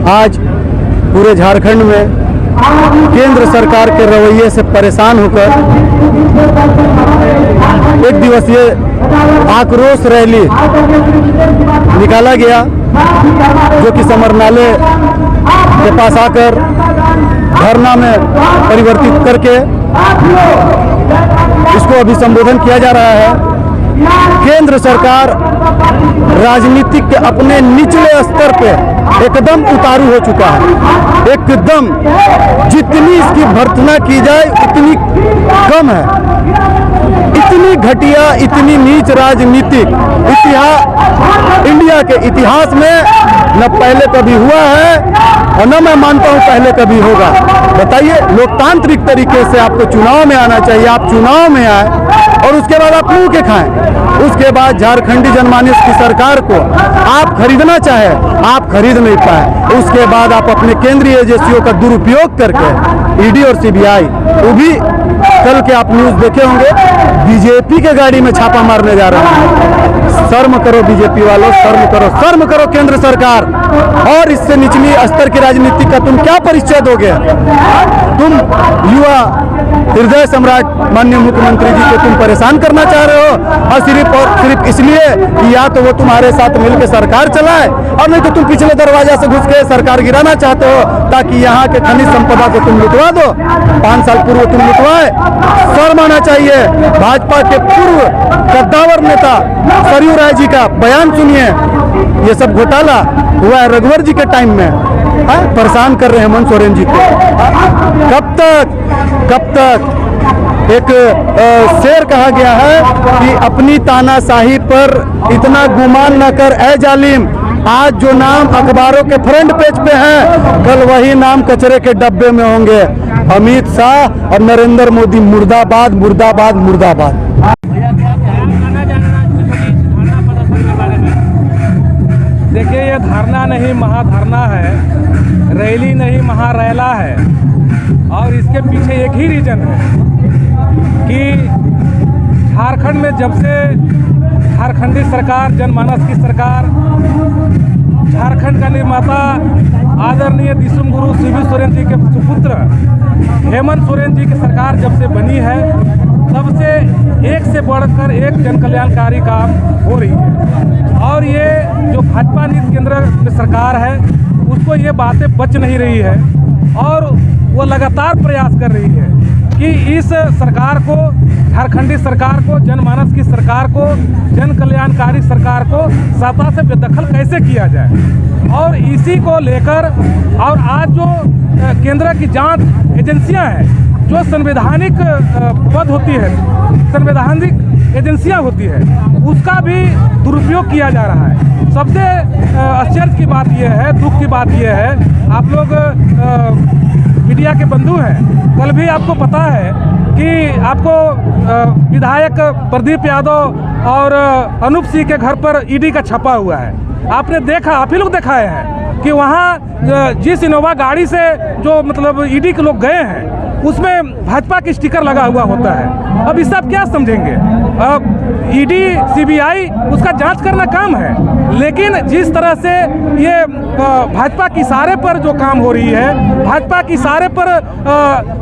आज पूरे झारखंड में केंद्र सरकार के रवैये से परेशान होकर एक दिवसीय आक्रोश रैली निकाला गया, जो कि समरनाले के पास आकर धरना में परिवर्तित करके इसको अभी संबोधन किया जा रहा है। केंद्र सरकार राजनीतिक के अपने निचले स्तर पे एकदम उतारू हो चुका है। एकदम जितनी इसकी भर्त्सना की जाए उतनी कम है। इतनी घटिया, इतनी नीच राजनीतिक इतिहास इंडिया के इतिहास में न पहले कभी हुआ है और न मैं मानता हूं पहले कभी होगा। बताइए, लोकतांत्रिक तरीके से आपको चुनाव में आना चाहिए, आप चुनाव में आए और उसके बाद आप मुंह के खाएं। उसके बाद झारखंडी जनमानस की सरकार को आप खरीदना चाहे, आप खरीद नहीं पाए। उसके बाद आप अपने केंद्रीय एजेंसियों का दुरुपयोग करके ईडी और सीबीआई, वो भी कल के आप न्यूज देखे होंगे, बीजेपी के गाड़ी में छापा मारने जा रहे हैं। शर्म करो बीजेपी वालों, शर्म करो केंद्र सरकार। और इससे निचली स्तर की राजनीति का तुम क्या परिचय दोगे? तुम युवा हृदय सम्राट माननीय मुख्यमंत्री जी को तुम परेशान करना चाह रहे हो, और सिर्फ इसलिए कि या तो वो तुम्हारे साथ मिलकर सरकार चलाए और नहीं तो तुम पिछले दरवाजा से घुस के सरकार गिराना चाहते हो ताकि यहाँ के खनिज संपदा को तुम लुटवा दो। 5 साल पूर्व तुम लुटवाए, शर्म आना चाहिए। भाजपा के पूर्व कद्दावर नेता सरयू राय जी का बयान सुनिए। ये सब घोटाला हुआ है रघुवर जी के टाइम में, परेशान कर रहे हैं हेमंत सोरेन जी को। कब तक एक शेर कहा गया है कि अपनी तानाशाही पर इतना गुमान न कर ए जालिम। आज जो नाम अखबारों के फ्रंट पेज पे हैं, कल वही नाम कचरे के डब्बे में होंगे। अमित शाह और नरेंद्र मोदी मुर्दाबाद, मुर्दाबाद, मुर्दाबाद। देखिए, ये धरना नहीं महाधरना है, रैली नहीं महारैला है। और इसके पीछे एक ही रीजन है कि झारखंड में जब से झारखंडी सरकार, जनमानस की सरकार, झारखंड का निर्माता आदरणीय दिसुम गुरु शिबू सोरेन जी के सुपुत्र हेमंत सोरेन जी की सरकार जब से बनी है, तब से एक से बढ़कर एक जन कल्याणकारी काम हो रही है। और ये जो भाजपा नीति केंद्र में सरकार है, उसको ये बातें बच नहीं रही है और वो लगातार प्रयास कर रही है कि इस सरकार को, झारखंडी सरकार को, जनमानस की सरकार को, जन कल्याणकारी सरकार को सत्ता से बेदखल कैसे किया जाए। और इसी को लेकर और आज जो केंद्र की जांच एजेंसियां हैं, जो संवैधानिक पद होती है, संवैधानिक एजेंसियां होती है, उसका भी दुरुपयोग किया जा रहा है। सबसे आश्चर्य की बात यह है, दुख की बात यह है, आप लोग मीडिया के बंधु हैं, कल भी आपको पता है कि आपको विधायक प्रदीप यादव और अनूप सिंह के घर पर ईडी का छपा हुआ है। आपने देखा, आप ही लोग दिखाए हैं कि वहाँ जिस इनोवा गाड़ी से जो मतलब ईडी के लोग गए हैं, उसमें भाजपा की स्टिकर लगा हुआ होता है। अब इससे आप क्या समझेंगे? अब ईडी सीबीआई उसका जांच करना काम है, लेकिन जिस तरह से ये भाजपा की इशारे पर जो काम हो रही है, भाजपा की इशारे पर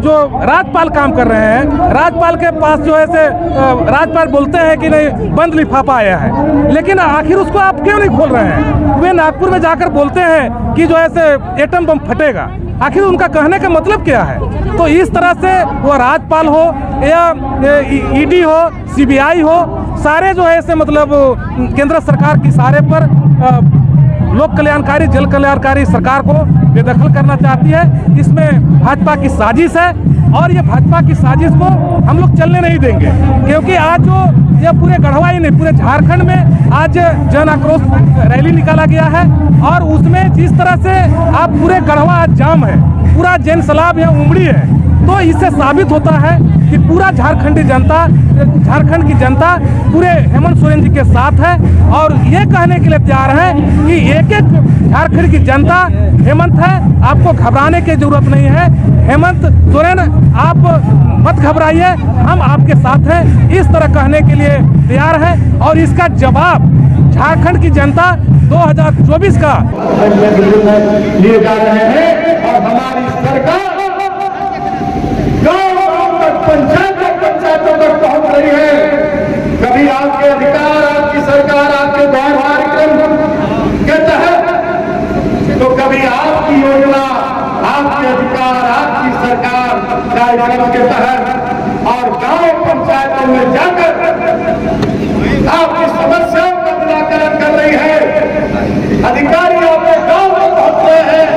जो राज्यपाल काम कर रहे हैं, राज्यपाल के पास जो है से राज्यपाल बोलते हैं कि नहीं बंद लिफाफा आया है, लेकिन आखिर उसको आप क्यों नहीं खोल रहे हैं? वे नागपुर में जाकर बोलते हैं कि जो है से एटम बम फटेगा, आखिर उनका कहने का मतलब क्या है? तो इस तरह से वो राज्यपाल हो या ईडी हो, सीबीआई हो, सारे जो है से मतलब केंद्र सरकार की इशारे पर लोक कल्याणकारी, जल कल्याणकारी सरकार को बेदखल करना चाहती है। इसमें भाजपा की साजिश है और ये भाजपा की साजिश को हम लोग चलने नहीं देंगे, क्योंकि आज जो ये पूरे गढ़वा ही नहीं, पूरे झारखंड में आज जन आक्रोश रैली निकाला गया है और उसमें जिस तरह से आप पूरे गढ़वा आज जाम है, पूरा जन सैलाब है, उमड़ी है, तो इससे साबित होता है कि पूरा झारखंडी जनता, झारखंड की जनता पूरे हेमंत सोरेन जी के साथ है और ये कहने के लिए तैयार है कि एक एक झारखंड की जनता हेमंत है, आपको घबराने की जरूरत नहीं है। हेमंत सोरेन, आप मत घबराइए, हम आपके साथ हैं, इस तरह कहने के लिए तैयार है। और इसका जवाब झारखंड की जनता 2024 का लिए जा रहे हैं और हमारी सरकार गांव-गांव तक, पंचायतों तक पहुंच रही है। कभी आपके अधिकार, आपकी सरकार आपके द्वार कार्यक्रम के तहत, तो कभी आपकी योजना, आपके अधिकार, आपकी सरकार कार्यक्रम के तहत, और गांव पंचायतों में जाकर आपकी समस्याओं का निराकरण कर रही है। अधिकारी आपके गांव में पहुंच रहे हैं,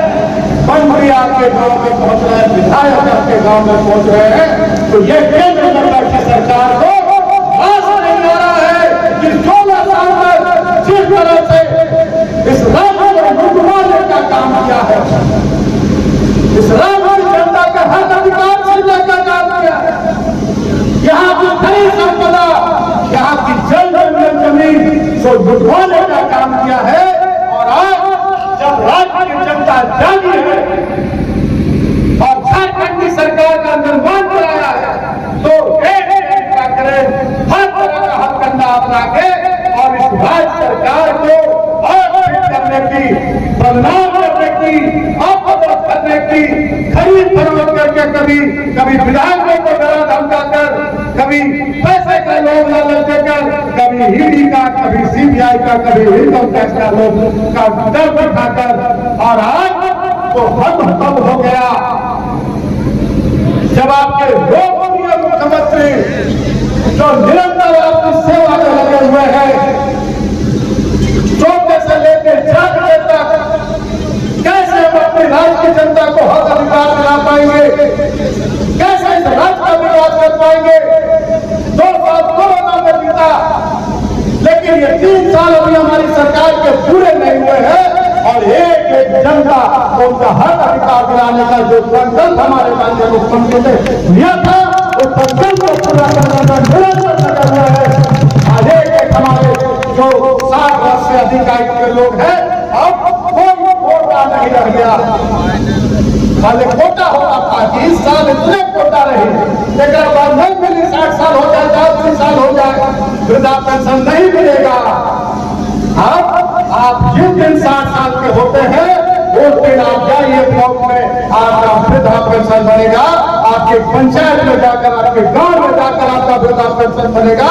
मंत्री आपके गांव में पहुंच रहे हैं, विधायक आपके गांव में पहुंच रहे हैं। तो ये केंद्र की सरकार को आस नहीं आ रहा है कि 16 साल में जिस तरह से इस राज्य में लुटवाने का काम किया है, इस राज्य की जनता का हक अधिकार छीनने का काम किया है, यहाँ की खरी संपदा, यहाँ की जमीन को लुटवाने का काम किया है। और आज जब राज्य की जनता जागी है और झारखंड की सरकार का निर्माण कराया है, तो क्या करें, हर तरह का हथकंडा अपना के और इस राज्य सरकार को करने की, बदनाम करने की, अपदस्थ करने की, खरीद फरोख्त करके कभी विधायकों को डरा धमका कर, कभी पैसे का लोभ लालच देकर, कभी ईडी का, कभी सीबीआई का, कभी इनकम टैक्स का लोभ का डर दिखाकर, और आज तो हद हो गया जब आपके लोकप्रिय मुख्यमंत्री जो निरंतर आपकी सेवा में लगे हुए हैं, छोटे से लेकर जागने तक, कैसे हम अपने राज्य की जनता को हक अधिकार दिला पाएंगे, कैसे इस राज्य का विकास कर पाएंगे। 2 साल कोरोना में बीता, लेकिन ये 3 साल अभी हमारी सरकार के पूरे नहीं हुए हैं, और एक जनता को उनका हक अधिकार दिलाने का जो संकल्प हमारे माननीय मुख्यमंत्री ने लिया था, उस संकल्प को पूरा करने का निरंतर लगा हुआ है। आज एक हमारे जो 60 वर्ष से अधिक आयु के लोग हैं, अब कोई कोटा नहीं रह गया। पहले कोटा होता था कि इस साल इतने कोटा रहे, लेकिन बाद नहीं मिली, 60 साल हो जाए, 80 साल हो जाए, वृद्धा पेंशन नहीं मिलेगा। अब आप जिस दिन 60 साल के होते हैं, उस दिन आप जाइए ब्लॉक में, आपका वृद्धा पेंशन बनेगा, आपके पंचायत में जाकर, आपके गांव में जाकर आपका वृद्धा पेंशन बनेगा,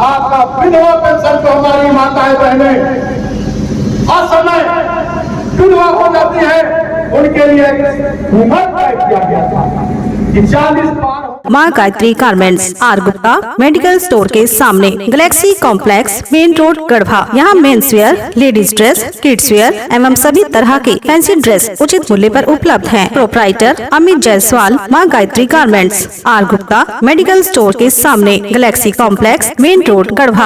आपका विधवा पेंशन तो हमारी माताएं बहनें असमय विधवा हो जाती है, उनके लिए उम्र तय किया गया था कि 40 पार। माँ Gayatri garments, R Gupta medical store के सामने, Galaxy complex, main road, Garhwa. यहाँ men's wear, ladies dress, kids wear एवं सभी तरह के फैंसी ड्रेस उचित मूल्य पर उपलब्ध हैं। Proprietor Amit Jaiswal, Maa Gayatri garments, R Gupta medical store के सामने, Galaxy complex, main road, Garhwa.